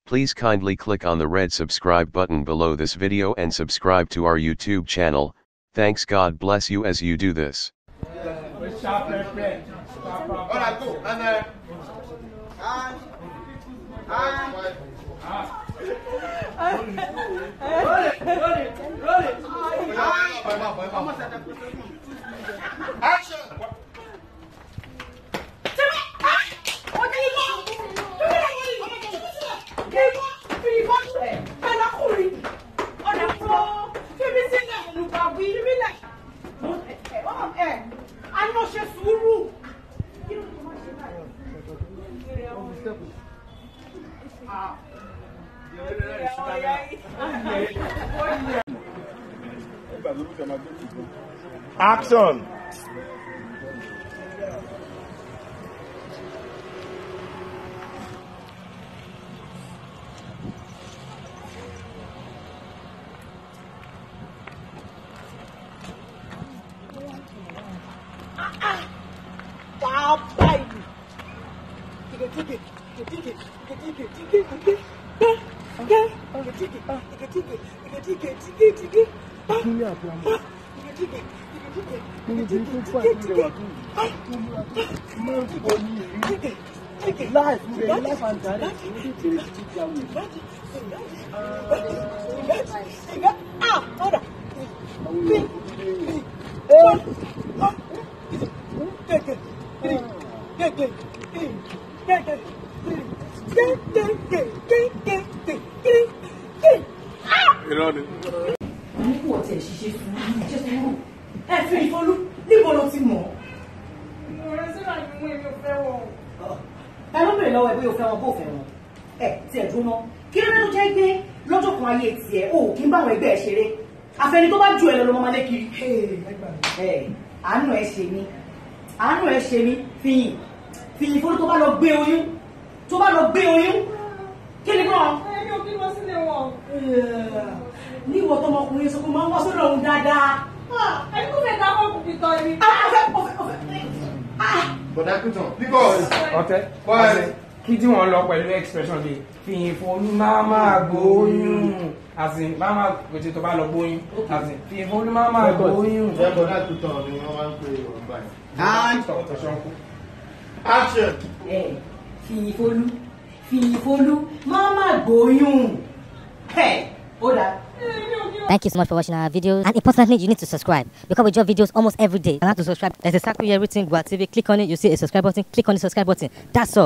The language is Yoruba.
Please kindly click on the red subscribe button below this video and subscribe to our YouTube channel. Thanks, God bless you as you do this. Action! Action! Kí tí wọ́n lọ pẹ̀lú expression de fi ìfòlú máa gbóyún àsìn máa gbèsè tó bá lọ gbóyún àsìn fi ìfòlú máa gbóyún. Ẹ̀bọ̀ náà tuntun ni wọ́n máa ń pè ọ̀gbà yìí. Action! Fi ìfòlú máa gbóyún. Thank you so much for watching our videos, and importantly, you need to subscribe because we drop videos almost every day. And how to subscribe? There's a circle here written Gua TV. Click on it, you see a subscribe button. Click on the subscribe button. That's all.